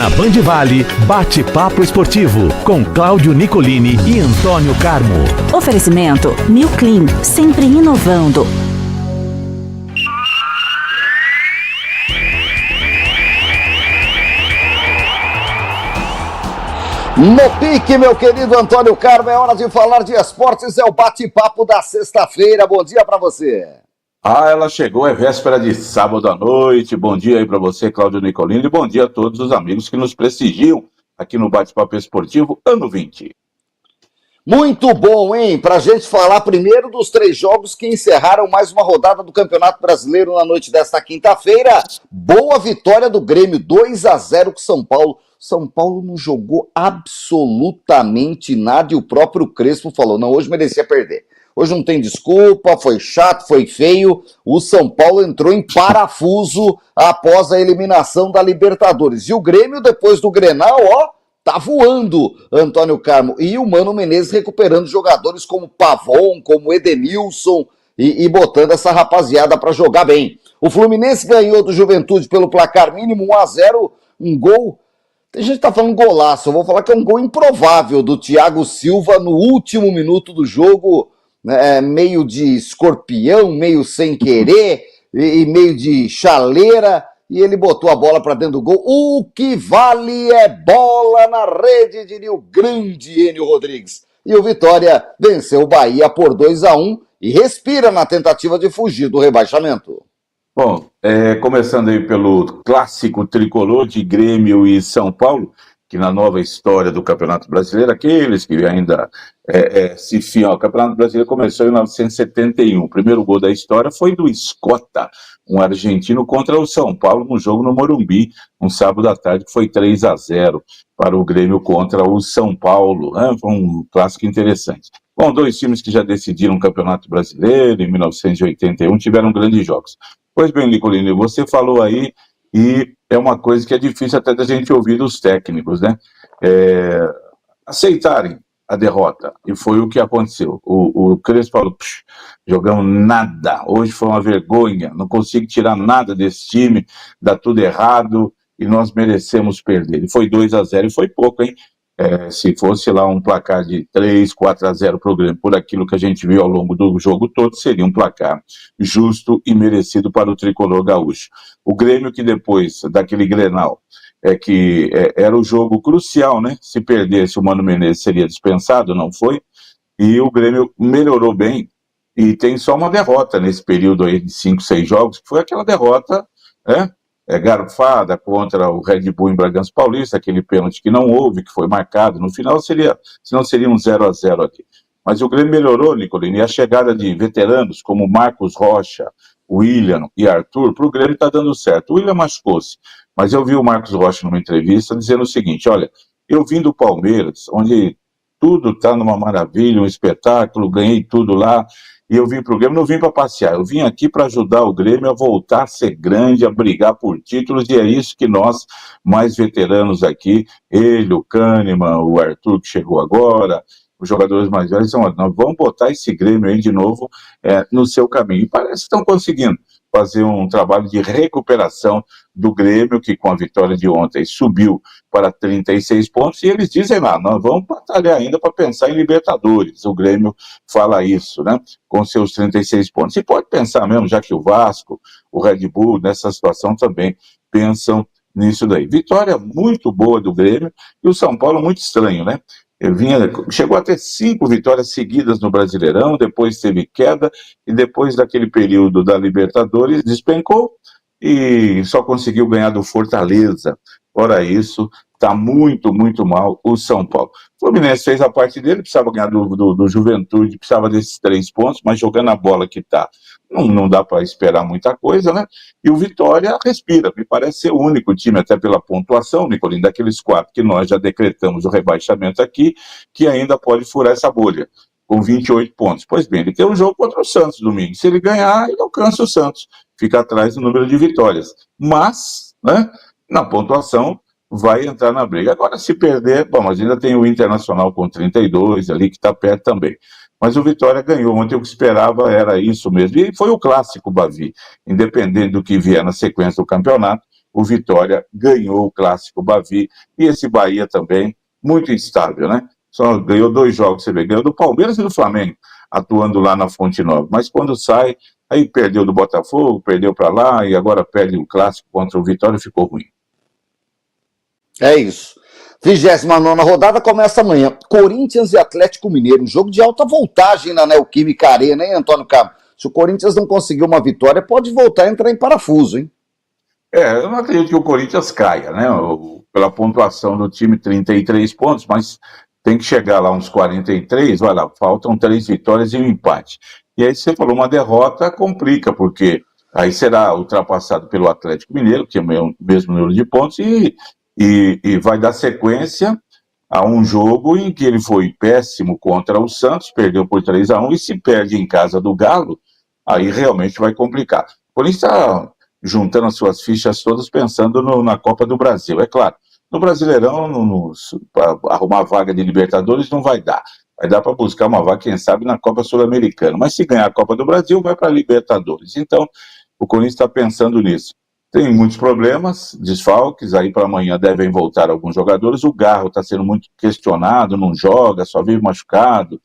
Na Band Vale, bate-papo esportivo com Cláudio Nicolini e Antônio Carmo. Oferecimento New Clean, sempre inovando. No pique, meu querido Antônio Carmo, é hora de falar de esportes, é o bate-papo da sexta-feira. Bom dia para você. Ela chegou, é véspera de sábado à noite. Bom dia aí para você, Cláudio Nicolini, e bom dia a todos os amigos que nos prestigiam aqui no Bate-Papo Esportivo, ano 20. Muito bom, hein? Pra gente falar primeiro dos 3 jogos que encerraram mais uma rodada do Campeonato Brasileiro na noite desta quinta-feira. Boa vitória do Grêmio, 2-0 com São Paulo. São Paulo não jogou absolutamente nada e o próprio Crespo falou, não, hoje merecia perder. Hoje não tem desculpa, foi chato, foi feio. O São Paulo entrou em parafuso após a eliminação da Libertadores. E o Grêmio, depois do Grenal, tá voando, Antônio Carmo. E o Mano Menezes recuperando jogadores como Pavon, como Edenilson e botando essa rapaziada para jogar bem. O Fluminense ganhou do Juventude pelo placar mínimo 1-0, um gol. Tem gente que tá falando golaço, eu vou falar que é um gol improvável do Thiago Silva no último minuto do jogo, né, meio de escorpião, meio sem querer e meio de chaleira, e ele botou a bola para dentro do gol. O que vale é bola na rede, diria o grande Enio Rodrigues. E o Vitória venceu o Bahia por 2-1 e respira na tentativa de fugir do rebaixamento. Bom, começando aí pelo clássico tricolor de Grêmio e São Paulo, que na nova história do Campeonato Brasileiro, aqueles que ainda se fiam ao Campeonato Brasileiro, começou em 1971. O primeiro gol da história foi do Escota, um argentino, contra o São Paulo, no jogo no Morumbi, um sábado à tarde, que foi 3-0 para o Grêmio contra o São Paulo, né? Foi um clássico interessante. Bom, 2 times que já decidiram o Campeonato Brasileiro em 1981, tiveram grandes jogos. Pois bem, Nicolini, você falou aí, e é uma coisa que é difícil até da gente ouvir dos técnicos, né? Aceitarem a derrota, e foi o que aconteceu. O Crespo falou, jogamos nada, hoje foi uma vergonha, não consigo tirar nada desse time, dá tudo errado, e nós merecemos perder. E foi 2-0, e foi pouco, hein? Se fosse lá um placar de 3-4-0 para o Grêmio, por aquilo que a gente viu ao longo do jogo todo, seria um placar justo e merecido para o tricolor gaúcho. O Grêmio, que depois daquele Grenal, era o jogo crucial, né? Se perdesse, o Mano Menezes seria dispensado, não foi? E o Grêmio melhorou bem, e tem só uma derrota nesse período aí de 5, 6 jogos, que foi aquela derrota, né? Garfada contra o Red Bull em Bragança Paulista, aquele pênalti que não houve, que foi marcado, no final senão seria um 0-0 aqui. Mas o Grêmio melhorou, Nicolini, e a chegada de veteranos como Marcos Rocha, William e Arthur, para o Grêmio está dando certo. O William machucou-se, mas eu vi o Marcos Rocha numa entrevista dizendo o seguinte, olha, eu vim do Palmeiras, onde tudo está numa maravilha, um espetáculo, ganhei tudo lá, e eu vim para o Grêmio, não vim para passear, eu vim aqui para ajudar o Grêmio a voltar a ser grande, a brigar por títulos, e é isso que nós, mais veteranos aqui, ele, o Kahneman, o Arthur que chegou agora, os jogadores mais velhos, nós vamos botar esse Grêmio aí de novo no seu caminho, e parece que estão conseguindo fazer um trabalho de recuperação do Grêmio, que com a vitória de ontem subiu para 36 pontos, e eles dizem lá, nós vamos batalhar ainda para pensar em Libertadores, o Grêmio fala isso, né, com seus 36 pontos, e pode pensar mesmo, já que o Vasco, o Red Bull, nessa situação também pensam nisso daí. Vitória muito boa do Grêmio, e o São Paulo muito estranho, né, chegou a ter 5 vitórias seguidas no Brasileirão, depois teve queda, e depois daquele período da Libertadores, despencou, e só conseguiu ganhar do Fortaleza. Fora isso, está muito, muito mal o São Paulo. O Fluminense fez a parte dele, precisava ganhar do Juventude, precisava desses 3 pontos, mas jogando a bola que está, não dá para esperar muita coisa, né? E o Vitória respira, me parece ser o único time, até pela pontuação, Nicolino, daqueles 4 que nós já decretamos o rebaixamento aqui, que ainda pode furar essa bolha, com 28 pontos. Pois bem, ele tem um jogo contra o Santos domingo, se ele ganhar, ele alcança o Santos, fica atrás do número de vitórias. Mas, né, na pontuação, vai entrar na briga. Agora, se perder, bom, mas ainda tem o Internacional com 32 ali, que está perto também. Mas o Vitória ganhou, ontem o que esperava era isso mesmo. E foi o clássico, Bavi, independente do que vier na sequência do campeonato, o Vitória ganhou o Clássico Bavi, e esse Bahia também, muito instável, né? Só ganhou 2 jogos, você vê, ganhou do Palmeiras e do Flamengo, atuando lá na Fonte Nova, mas quando sai, aí perdeu do Botafogo, perdeu para lá, e agora perde o Clássico contra o Vitória, ficou ruim. É isso. 29ª rodada começa amanhã. Corinthians e Atlético Mineiro. Um jogo de alta voltagem na Neoquímica Arena, hein, Antônio Carlos? Se o Corinthians não conseguir uma vitória, pode voltar a entrar em parafuso, hein? Eu não acredito que o Corinthians caia, né? Pela pontuação do time, 33 pontos, mas tem que chegar lá uns 43, vai lá, faltam 3 vitórias e um empate. E aí você falou, uma derrota complica, porque aí será ultrapassado pelo Atlético Mineiro, que é o mesmo número de pontos, e vai dar sequência a um jogo em que ele foi péssimo contra o Santos, perdeu por 3-1, e se perde em casa do Galo, aí realmente vai complicar. O Corinthians está juntando as suas fichas todas pensando na Copa do Brasil. É claro, no Brasileirão, para arrumar vaga de Libertadores não vai dar. Vai dar para buscar uma vaga, quem sabe, na Copa Sul-Americana. Mas se ganhar a Copa do Brasil, vai para a Libertadores. Então, o Corinthians está pensando nisso. Tem muitos problemas, desfalques, aí para amanhã devem voltar alguns jogadores. O Garro está sendo muito questionado, não joga, só vive machucado.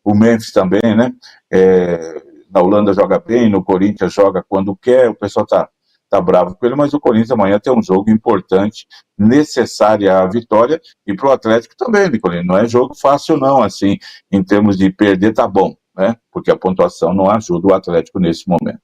O Memphis também, né? Na Holanda joga bem, no Corinthians joga quando quer, o pessoal tá bravo com ele, mas o Corinthians amanhã tem um jogo importante, necessária a vitória, e para o Atlético também, Nicolino, não é jogo fácil não, assim, em termos de perder tá bom, né? Porque a pontuação não ajuda o Atlético nesse momento.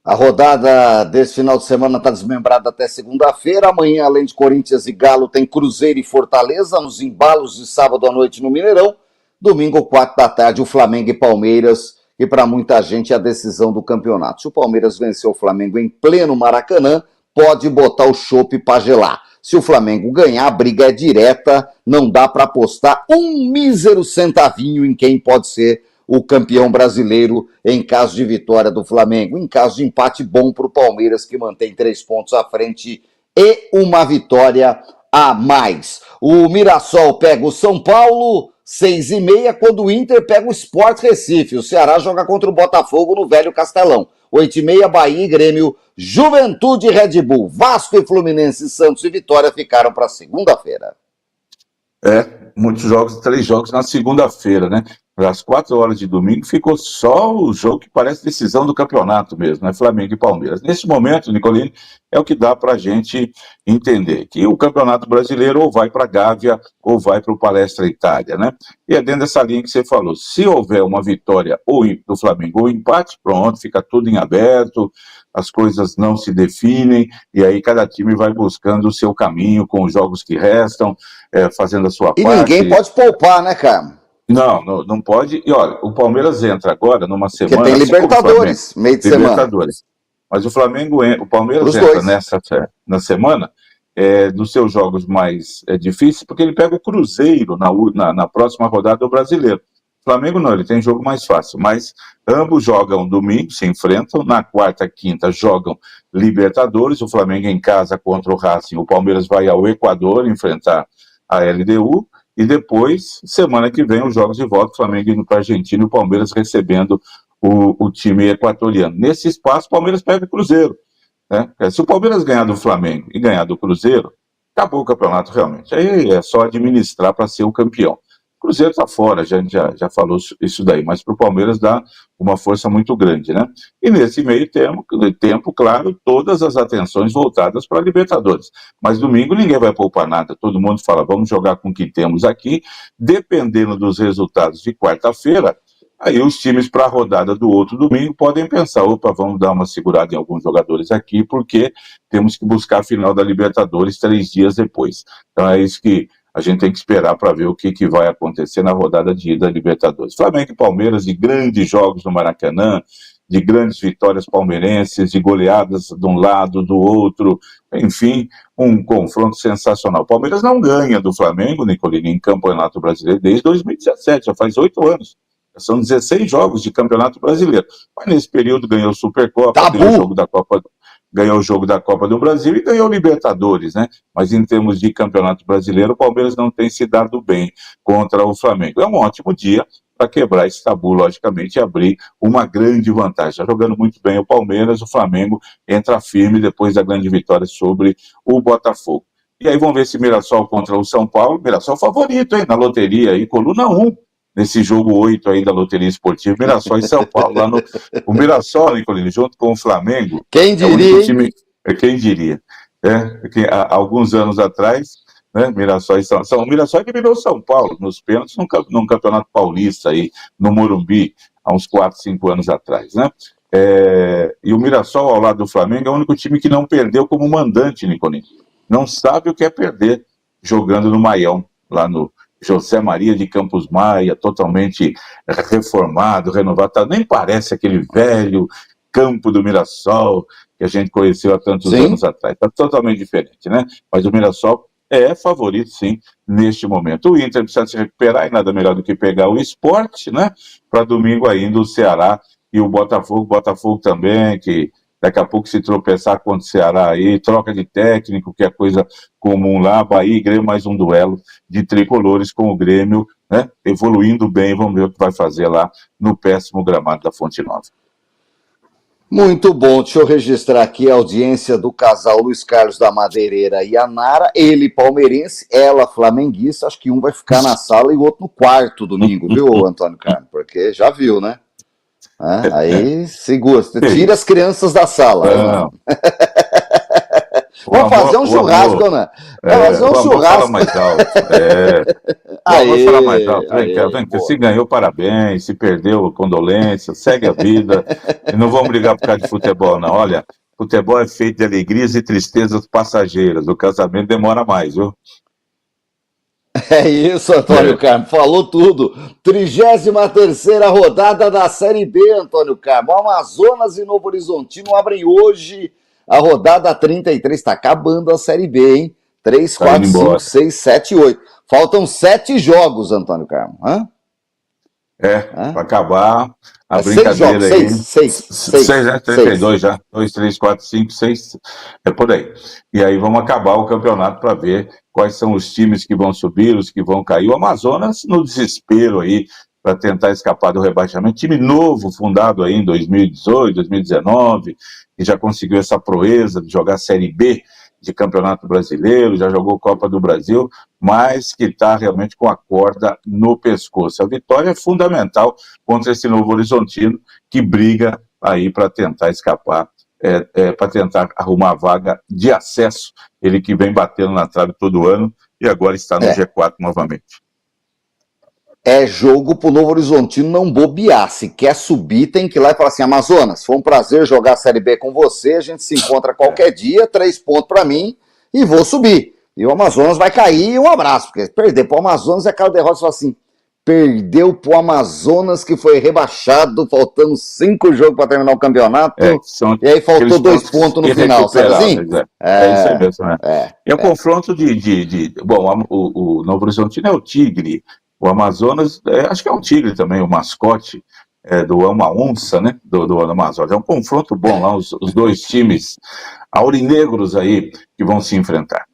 A rodada desse final de semana está desmembrada até segunda-feira. Amanhã, além de Corinthians e Galo, tem Cruzeiro e Fortaleza, nos embalos de sábado à noite no Mineirão. Domingo, 4 da tarde, o Flamengo e Palmeiras, e para muita gente é a decisão do campeonato. Se o Palmeiras vencer o Flamengo em pleno Maracanã, pode botar o chopp para gelar. Se o Flamengo ganhar, a briga é direta, não dá para apostar um mísero centavinho em quem pode ser o campeão brasileiro em caso de vitória do Flamengo. Em caso de empate, bom para o Palmeiras, que mantém 3 pontos à frente e uma vitória a mais. O Mirassol pega o São Paulo, 6h30, quando o Inter pega o Sport Recife. O Ceará joga contra o Botafogo no Velho Castelão. 8h30, Bahia e Grêmio, Juventude e Red Bull, Vasco e Fluminense, Santos e Vitória ficaram para segunda-feira. Muitos jogos, 3 jogos na segunda-feira, né? Às 4 horas de domingo ficou só o jogo que parece decisão do campeonato mesmo, né? Flamengo e Palmeiras. Nesse momento, Nicolini, é o que dá para a gente entender, que o Campeonato Brasileiro ou vai para a Gávea ou vai para o Palestra Itália, né? E é dentro dessa linha que você falou, se houver uma vitória ou do Flamengo ou empate, pronto, fica tudo em aberto, as coisas não se definem, e aí cada time vai buscando o seu caminho com os jogos que restam, fazendo a sua parte. E ninguém pode poupar, né, cara? Não pode. E olha, o Palmeiras entra agora numa semana. Porque tem Libertadores, meio de Libertadores. semana. Mas o Palmeiras entra na semana dos seus jogos mais difíceis, porque ele pega o Cruzeiro na próxima rodada do Brasileiro. O Flamengo não, ele tem jogo mais fácil, mas ambos jogam domingo, se enfrentam, na quarta e quinta jogam Libertadores, o Flamengo em casa contra o Racing, o Palmeiras vai ao Equador enfrentar a LDU, e depois, semana que vem, os jogos de volta, o Flamengo indo para a Argentina e o Palmeiras recebendo o time equatoriano. Nesse espaço, o Palmeiras pega o Cruzeiro, né? Se o Palmeiras ganhar do Flamengo e ganhar do Cruzeiro, acabou o campeonato realmente. Aí é só administrar para ser o campeão. O Cruzeiro está fora, a gente já falou isso daí, mas para o Palmeiras dá uma força muito grande, né? E nesse meio tempo, claro, todas as atenções voltadas para a Libertadores. Mas domingo ninguém vai poupar nada, todo mundo fala, vamos jogar com o que temos aqui, dependendo dos resultados de quarta-feira, aí os times para a rodada do outro domingo podem pensar, opa, vamos dar uma segurada em alguns jogadores aqui, porque temos que buscar a final da Libertadores 3 dias depois. Então é isso que a gente tem que esperar para ver o que vai acontecer na rodada de ida da Libertadores. Flamengo e Palmeiras, de grandes jogos no Maracanã, de grandes vitórias palmeirenses, de goleadas de um lado, do outro, enfim, um confronto sensacional. O Palmeiras não ganha do Flamengo, Nicolini, em Campeonato Brasileiro desde 2017, já faz 8 anos. São 16 jogos de Campeonato Brasileiro. Mas nesse período ganhou o Supercopa, ganhou o jogo da Copa do Brasil e ganhou o Libertadores, né? Mas em termos de Campeonato Brasileiro, o Palmeiras não tem se dado bem contra o Flamengo. É um ótimo dia para quebrar esse tabu, logicamente, e abrir uma grande vantagem. Está jogando muito bem o Palmeiras, o Flamengo entra firme depois da grande vitória sobre o Botafogo. E aí vamos ver se Mirassol contra o São Paulo. Mirassol favorito, hein, na loteria, aí, coluna 1, nesse jogo 8 aí da loteria esportiva, Mirassol e São Paulo. Lá no, o Mirassol, Nicolini, junto com o Flamengo. Quem diria? Quem diria? Há alguns anos atrás, né, Mirassol e São Mirassol que virou São Paulo nos pênaltis num campeonato paulista aí, no Morumbi, há uns 4, 5 anos atrás, né? E o Mirassol, ao lado do Flamengo, é o único time que não perdeu como mandante, Nicolini. Não sabe o que é perder jogando no Maião, lá no José Maria de Campos Maia, totalmente reformado, renovado, nem parece aquele velho campo do Mirassol que a gente conheceu há tantos anos atrás. Está totalmente diferente, né? Mas o Mirassol é favorito, sim, neste momento. O Inter precisa se recuperar e nada melhor do que pegar o Sport, né? Para domingo ainda o Ceará e o Botafogo. Botafogo também, que daqui a pouco se tropeçar contra o Ceará aí, troca de técnico, que é coisa comum lá, Bahia e Grêmio, mais um duelo de tricolores com o Grêmio, né? Evoluindo bem, vamos ver o que vai fazer lá no péssimo gramado da Fonte Nova. Muito bom, deixa eu registrar aqui a audiência do casal Luiz Carlos da Madeireira e a Nara, ele palmeirense, ela flamenguista, acho que um vai ficar na sala e o outro no quarto domingo, viu, Antônio Carlos? Porque já viu, né? Aí segura, tira as crianças da sala. Vamos fazer um churrasco, né? Vamos fazer um churrasco. Fala mais alto. Vamos falar mais alto. Vem cá, se ganhou, parabéns. Se perdeu, condolência. Segue a vida. E não vamos brigar por causa de futebol, não. Olha, futebol é feito de alegrias e tristezas passageiras. O casamento demora mais, viu? É isso, Antônio Carmo, falou tudo. 33ª rodada da Série B, Antônio Carmo. Amazonas e Novo Horizontino abrem hoje a rodada 33. Está acabando a Série B, hein? 3, 4, 5, 6, 7, 8. Faltam 7 jogos, Antônio Carmo. Para acabar a brincadeira jogos, aí. 6, né? 32 já. 2, 3, 4, 5, 6. É por aí. E aí vamos acabar o campeonato para ver quais são os times que vão subir, os que vão cair. O Amazonas no desespero aí para tentar escapar do rebaixamento. Time novo, fundado aí em 2018, 2019, que já conseguiu essa proeza de jogar Série B de Campeonato Brasileiro, já jogou Copa do Brasil, mas que está realmente com a corda no pescoço. A vitória é fundamental contra esse Novo Horizontino, que briga aí para tentar escapar, para tentar arrumar a vaga de acesso, ele que vem batendo na trave todo ano e agora está no G4 novamente. É jogo pro Novo Horizontino não bobear. Se quer subir, tem que ir lá e falar assim: Amazonas, foi um prazer jogar a Série B com você, a gente se encontra qualquer dia, 3 pontos para mim e vou subir. E o Amazonas vai cair, um abraço, porque perder pro Amazonas é aquela derrota, você fala assim, perdeu pro Amazonas que foi rebaixado, faltando 5 jogos para terminar o campeonato, e aí faltou 2 pontos no final, sabe assim? É isso aí mesmo, né? É um confronto Bom, o Novo Horizontino é o Tigre. O Amazonas, acho que é um tigre também, o mascote do Uma Onça, né, do Amazonas. É um confronto bom lá, os dois times aurinegros aí que vão se enfrentar.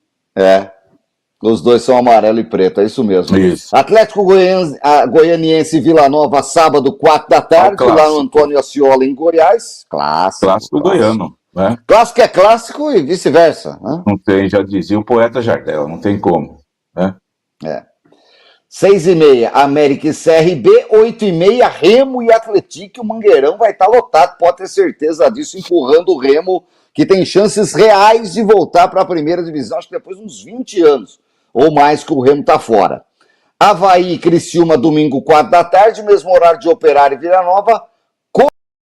Os dois são amarelo e preto, é isso mesmo. Isso. Atlético Goianiense e Vila Nova, sábado, 4 da tarde, lá no Antônio Ascioli, em Goiás. Clássico goiano. Né? Clássico é clássico e vice-versa. Não tem, já dizia o poeta Jardel, não tem como. Né? 6h30, América e CRB, 8h30, Remo e Atlético, o Mangueirão vai estar lotado, pode ter certeza disso, empurrando o Remo, que tem chances reais de voltar para a primeira divisão, acho que depois de uns 20 anos, ou mais que o Remo está fora. Avaí e Criciúma, domingo, 4 da tarde, mesmo horário de Operário e Vila Nova,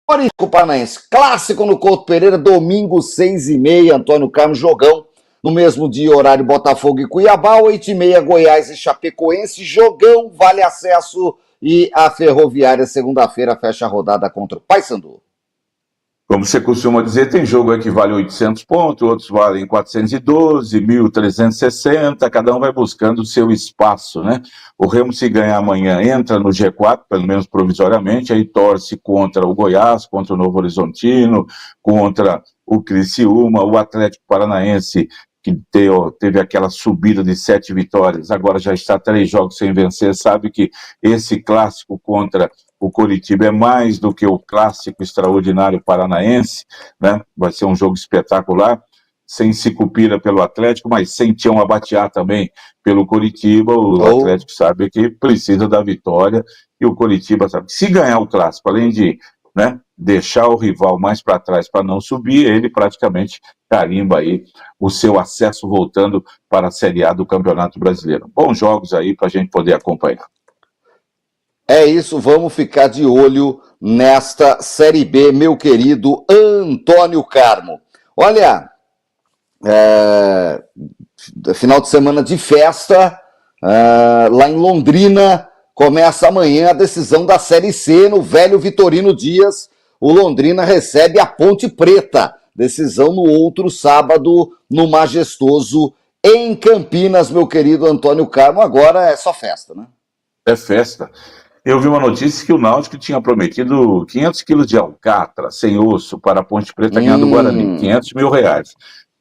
Corinthians Paranaense, clássico no Couto Pereira, domingo, 6h30, Antônio Carlos, jogão. No mesmo dia, horário Botafogo e Cuiabá, 8h30, Goiás e Chapecoense, jogão, vale acesso, e a Ferroviária, segunda-feira, fecha a rodada contra o Paysandu. Como você costuma dizer, tem jogo aí que vale 800 pontos, outros valem 412, 1.360, cada um vai buscando o seu espaço, né? O Remo, se ganhar amanhã, entra no G4, pelo menos provisoriamente, aí torce contra o Goiás, contra o Novo Horizontino, contra o Criciúma, o Atlético Paranaense que teve aquela subida de 7 vitórias, agora já está 3 jogos sem vencer, sabe que esse clássico contra o Coritiba é mais do que o clássico extraordinário paranaense, né? Vai ser um jogo espetacular, sem Sicupira pelo Atlético, mas sem Tião Abatiá também pelo Coritiba. O Atlético sabe que precisa da vitória, e o Coritiba sabe que se ganhar o clássico, além de, né, deixar o rival mais para trás para não subir, ele praticamente carimba aí o seu acesso voltando para a Série A do Campeonato Brasileiro. Bons jogos aí para a gente poder acompanhar. É isso, vamos ficar de olho nesta Série B, meu querido Antônio Carmo. Olha, final de semana de festa, lá em Londrina, começa amanhã a decisão da Série C no velho Vitorino Dias. O Londrina recebe a Ponte Preta, decisão no outro sábado, no Majestoso, em Campinas, meu querido Antônio Carmo. Agora é só festa, né? É festa. Eu vi uma notícia que o Náutico tinha prometido 500 quilos de alcatra, sem osso, para a Ponte Preta ganhar do Guarani, 500 mil reais.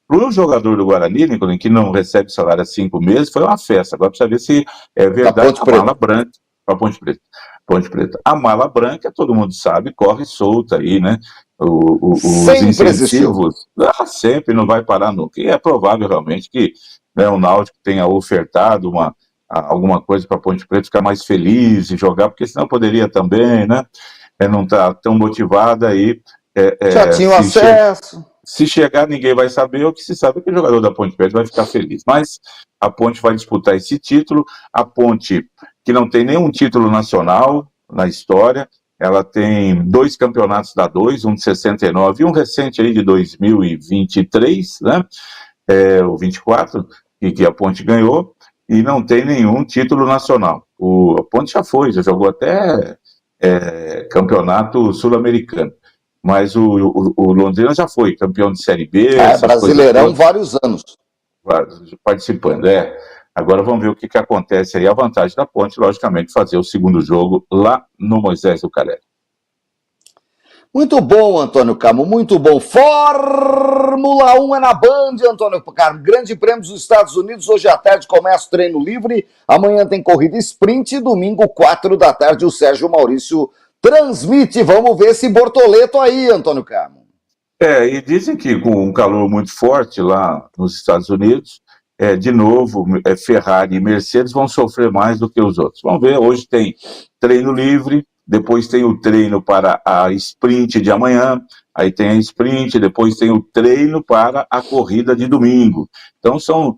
Para o jogador do Guarani, Nicolini, que não recebe salário há 5 meses, foi uma festa. Agora precisa ver se é verdade. A mala branca para a Ponte Preta. Ponte Preta. A mala branca, todo mundo sabe, corre solta aí, né? Os incentivos. Sempre, não vai parar nunca. E é provável realmente que, né, o Náutico tenha ofertado alguma coisa para a Ponte Preta ficar mais feliz e jogar, porque senão poderia também, né? Não tá tão motivada aí. Já tinha o acesso. Se chegar, ninguém vai saber. O que se sabe é que o jogador da Ponte Preta vai ficar feliz. Mas a Ponte vai disputar esse título. A Ponte, que não tem nenhum título nacional na história, ela tem 2 campeonatos da 2, um de 69 e um recente aí de 2023, né? O 24, que a Ponte ganhou, e não tem nenhum título nacional. A Ponte já jogou até campeonato sul-americano. Mas o Londrina já foi campeão de Série B. Brasileirão, vários anos. Participando, Agora vamos ver o que acontece aí. A vantagem da Ponte, logicamente, fazer o segundo jogo lá no Moisés Lucarelli. Muito bom, Antônio Carmo, muito bom. Fórmula 1 é na Band, Antônio Carmo. Grande Prêmio dos Estados Unidos. Hoje à tarde começa o treino livre. Amanhã tem corrida sprint. E domingo, 4 da tarde, o Sérgio Maurício transmite. Vamos ver esse Bortoleto aí, Antônio Carmo. E dizem que com um calor muito forte lá nos Estados Unidos, de novo, Ferrari e Mercedes vão sofrer mais do que os outros. Vamos ver, hoje tem treino livre, depois tem o treino para a sprint de amanhã, aí tem a sprint, depois tem o treino para a corrida de domingo. Então são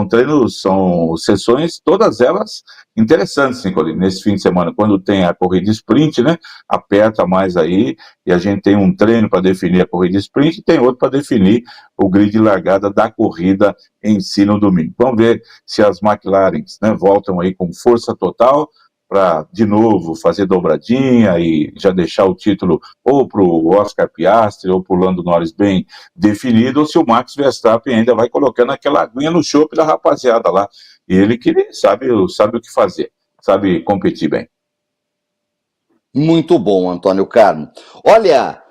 treinos, são sessões, todas elas interessantes, Nicolini, nesse fim de semana, quando tem a corrida sprint, né, aperta mais aí, e a gente tem um treino para definir a corrida sprint, e tem outro para definir o grid de largada da corrida em si no domingo. Vamos ver se as McLarens, né, voltam aí com força total, para, de novo, fazer dobradinha e já deixar o título ou para o Oscar Piastri ou para o Lando Norris bem definido, ou se o Max Verstappen ainda vai colocando aquela aguinha no chope da rapaziada lá. E ele que sabe o que fazer, sabe competir bem. Muito bom, Antônio Carmo. Olha,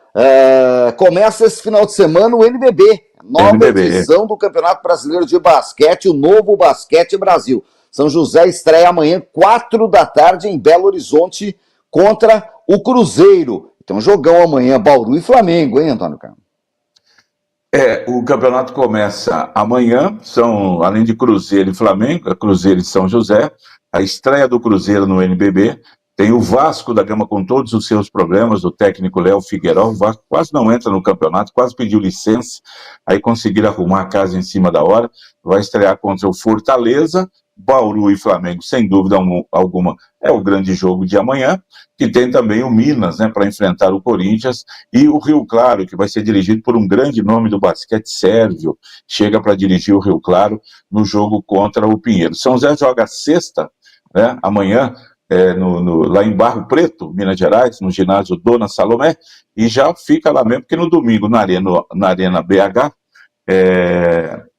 começa esse final de semana o NBB, nova edição do Campeonato Brasileiro de Basquete, o Novo Basquete Brasil. São José estreia amanhã, 4 da tarde, em Belo Horizonte, contra o Cruzeiro. Então, jogão amanhã, Bauru e Flamengo, hein, Antônio Carmo? O campeonato começa amanhã, além de Cruzeiro e Flamengo, Cruzeiro e São José, a estreia do Cruzeiro no NBB, tem o Vasco da Gama com todos os seus problemas, do técnico Léo Figueiró. O Vasco quase não entra no campeonato, quase pediu licença, aí conseguiram arrumar a casa em cima da hora, vai estrear contra o Fortaleza. Bauru e Flamengo, sem dúvida alguma, é o grande jogo de amanhã, que tem também o Minas, né, para enfrentar o Corinthians, e o Rio Claro, que vai ser dirigido por um grande nome do basquete sérvio, chega para dirigir o Rio Claro no jogo contra o Pinheiro. São José joga sexta, né, amanhã, lá em Barro Preto, Minas Gerais, no ginásio Dona Salomé, e já fica lá mesmo, porque no domingo, na Arena BH,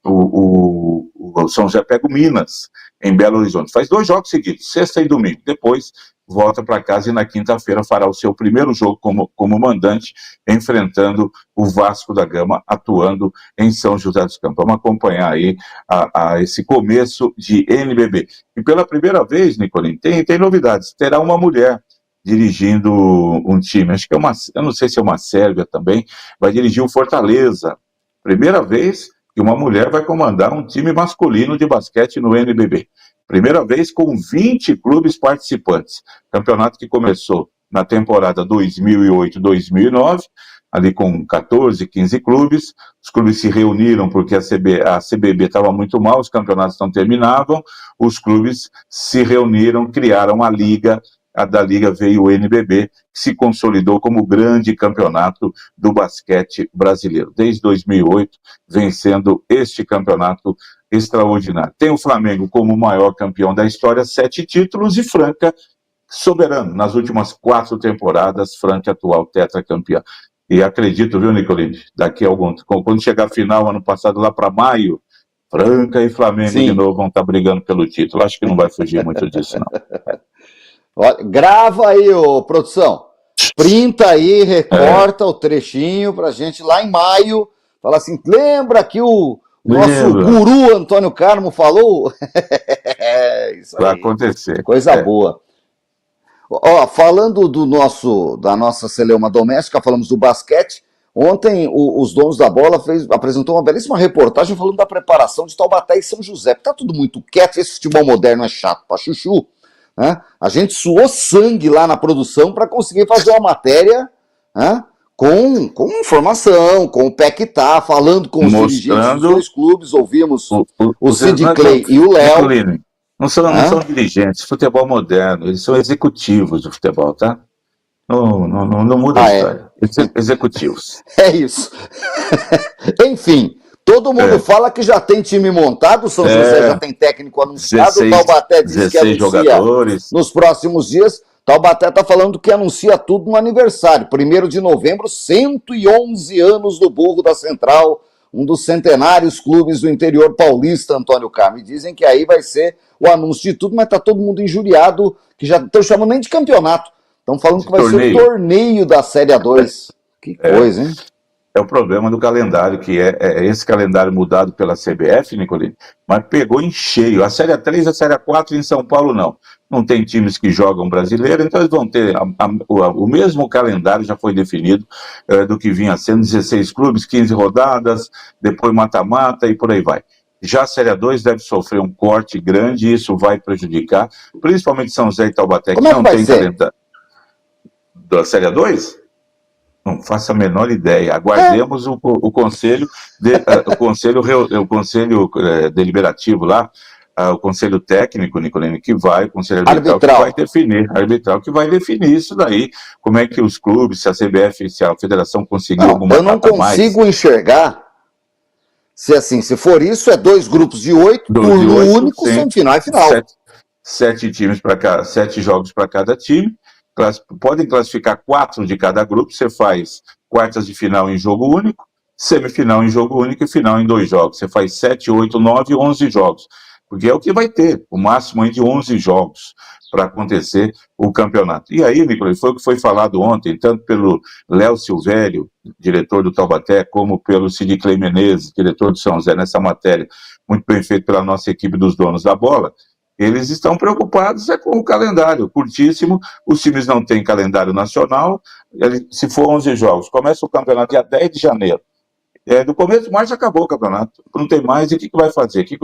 o São José pega o Minas, em Belo Horizonte. Faz 2 jogos seguidos, sexta e domingo. Depois volta para casa e na quinta-feira fará o seu primeiro jogo como mandante, enfrentando o Vasco da Gama, atuando em São José dos Campos. Vamos acompanhar aí esse começo de NBB. E pela primeira vez, Nicolini, tem novidades. Terá uma mulher dirigindo um time, acho que eu não sei se é uma sérvia também, vai dirigir o Fortaleza. Primeira vez que uma mulher vai comandar um time masculino de basquete no NBB. Primeira vez com 20 clubes participantes. Campeonato que começou na temporada 2008-2009, ali com 14, 15 clubes. Os clubes se reuniram porque a CBB estava muito mal, os campeonatos não terminavam. Os clubes se reuniram, criaram a liga. Da liga veio o NBB, que se consolidou como o grande campeonato do basquete brasileiro. Desde 2008, vencendo este campeonato extraordinário. Tem o Flamengo como o maior campeão da história, 7 títulos, e Franca soberano nas últimas 4 temporadas, Franca atual tetracampeã. E acredito, viu, Nicolini, quando chegar a final, ano passado, lá para maio, Franca e Flamengo Sim. de novo vão estar brigando pelo título. Acho que não vai fugir muito disso, não. Olha, grava aí, produção. Printa aí, recorta o trechinho pra gente lá em maio. Fala assim, lembra que o nosso guru Antônio Carmo falou? Isso aí. Vai acontecer. Coisa boa. Ó, falando da nossa celeuma doméstica, falamos do basquete. Ontem os donos da bola apresentou uma belíssima reportagem falando da preparação de Taubaté e São José. Tá tudo muito quieto, esse futebol moderno é chato pra chuchu. Né? A gente suou sangue lá na produção para conseguir fazer uma matéria, né? com informação, com o pé que tá, falando com os dirigentes dos 2 clubes, ouvimos o Sid Clay e o Léo. Não são dirigentes, futebol moderno, eles são executivos do futebol, tá? Não muda a história. Executivos. É isso. Enfim, todo mundo fala que já tem time montado, o São José já tem técnico anunciado, o Taubaté diz que anuncia jogadores nos próximos dias. Taubaté está falando que anuncia tudo no aniversário, 1º de novembro, 111 anos do Burro da Central, um dos centenários clubes do interior paulista, Antônio Carmo. E dizem que aí vai ser o anúncio de tudo, mas está todo mundo injuriado, que já estão chamando nem de campeonato. Estão falando que vai ser o torneio da Série A2. Que coisa, hein? É o problema do calendário, que é esse calendário mudado pela CBF, Nicolini, mas pegou em cheio. A Série A3 e a Série A4 em São Paulo não. Não tem times que jogam brasileiro, então eles vão ter o mesmo calendário, já foi definido, do que vinha sendo 16 clubes, 15 rodadas, depois mata-mata e por aí vai. Já a Série A2 deve sofrer um corte grande e isso vai prejudicar, principalmente São José e Taubaté, que não tem calendário. Da Série A2? Não faço a menor ideia. Aguardemos o conselho deliberativo lá, o conselho técnico, Nicolini, que vai, o conselho arbitral que vai definir isso daí, como é que os clubes, se a CBF, se a federação conseguir alguma coisa. Eu não consigo enxergar se for isso, é 2 grupos de 8, turno único, semifinal e final. 7 times para cá, 7 jogos para cada time. Podem classificar 4 de cada grupo, você faz quartas de final em jogo único, semifinal em jogo único e final em 2 jogos. Você faz 7, 8, 9, 11 jogos, porque é o que vai ter, o máximo de 11 jogos para acontecer o campeonato. E aí, Nicolás, foi o que foi falado ontem, tanto pelo Léo Silvério, diretor do Taubaté, como pelo Sid Clay Menezes, diretor do São José, nessa matéria, muito bem feito pela nossa equipe dos donos da bola. Eles estão preocupados com o calendário curtíssimo, os times não têm calendário nacional, se for 11 jogos, começa o campeonato dia 10 de janeiro, do começo de março acabou o campeonato, não tem mais, e o que vai fazer? O que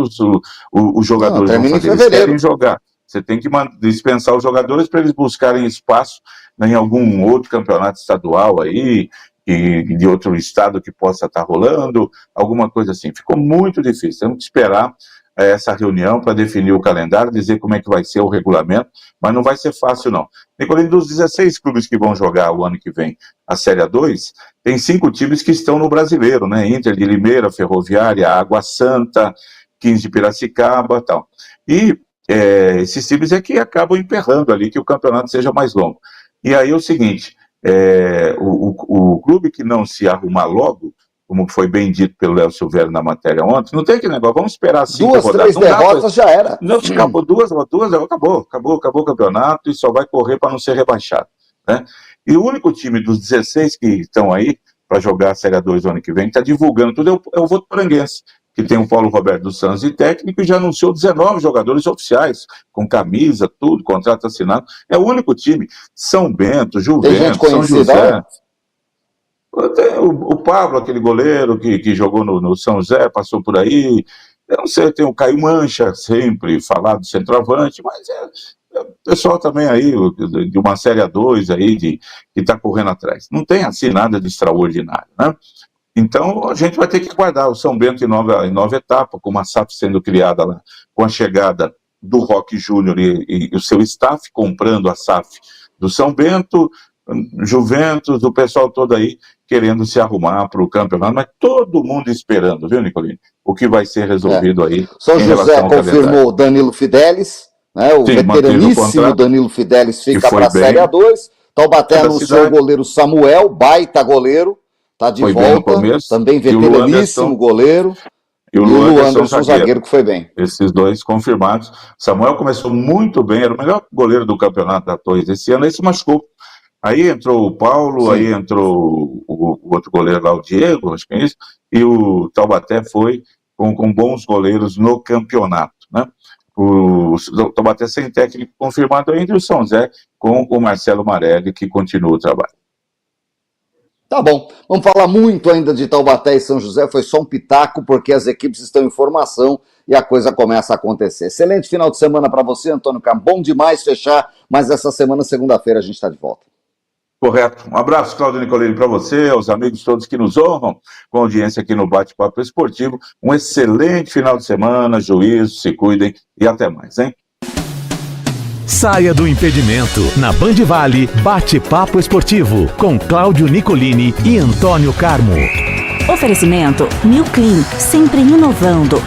os jogadores vão fazer? Eles querem jogar, você tem que dispensar os jogadores para eles buscarem espaço em algum outro campeonato estadual aí, de outro estado que possa estar rolando, alguma coisa assim. Ficou muito difícil, temos que esperar essa reunião para definir o calendário, dizer como é que vai ser o regulamento, mas não vai ser fácil não. Nicolini, dos 16 clubes que vão jogar o ano que vem a Série A2, tem 5 times que estão no Brasileiro, né? Inter de Limeira, Ferroviária, Água Santa, 15 de Piracicaba e tal. E esses times é que acabam emperrando ali que o campeonato seja mais longo. E aí é o seguinte, o clube que não se arrumar logo como foi bem dito pelo Léo Silvério na matéria ontem, não tem aquele negócio, vamos esperar 5 2, rodadas. 3 derrotas já era. Não, acabou acabou o campeonato e só vai correr para não ser rebaixado, né? E o único time dos 16 que estão aí para jogar a Série A2 ano que vem, está divulgando tudo, é o Votuporanguense, que tem o Paulo Roberto dos Santos de técnico e já anunciou 19 jogadores oficiais, com camisa, tudo, contrato assinado. É o único time. São Bento, Juventus, São José. O Pablo, aquele goleiro que jogou no São José, passou por aí. Eu não sei, tem o Caio Mancha, sempre falado centroavante, mas o pessoal também aí, de uma Série A2 aí, que está correndo atrás. Não tem assim nada de extraordinário, né? Então a gente vai ter que aguardar o São Bento em nova etapa, com uma SAF sendo criada lá, com a chegada do Roque Júnior e o seu staff, comprando a SAF do São Bento, Juventus, o pessoal todo aí querendo se arrumar para o campeonato, mas todo mundo esperando, viu, Nicolini? O que vai ser resolvido aí. São José confirmou Danilo Fidelis, né? O veteraníssimo Danilo Fidelis fica para a Série A2. Taubaté anunciou o goleiro Samuel, baita goleiro, está de volta, também veteraníssimo goleiro. E o Lu Anderson, zagueiro, que foi bem. Esses dois confirmados. Samuel começou muito bem, era o melhor goleiro do campeonato da Torres esse ano, aí se machucou. Aí entrou o Paulo, sim, aí entrou o outro goleiro lá, o Diego, acho que é isso, e o Taubaté foi com bons goleiros no campeonato, né? O Taubaté sem técnico confirmado ainda, e o São José com o Marcelo Marelli, que continua o trabalho. Tá bom, vamos falar muito ainda de Taubaté e São José, foi só um pitaco, porque as equipes estão em formação e a coisa começa a acontecer. Excelente final de semana para você, Antônio Carmo. Bom demais fechar, mas essa semana, segunda-feira, a gente está de volta. Correto. Um abraço, Cláudio Nicolini, para você, aos amigos todos que nos honram com audiência aqui no Bate-Papo Esportivo. Um excelente final de semana, juízo, se cuidem e até mais, hein? Saia do impedimento. Na Band Vale, Bate-Papo Esportivo, com Cláudio Nicolini e Antônio Carmo. Oferecimento New Clean, sempre inovando.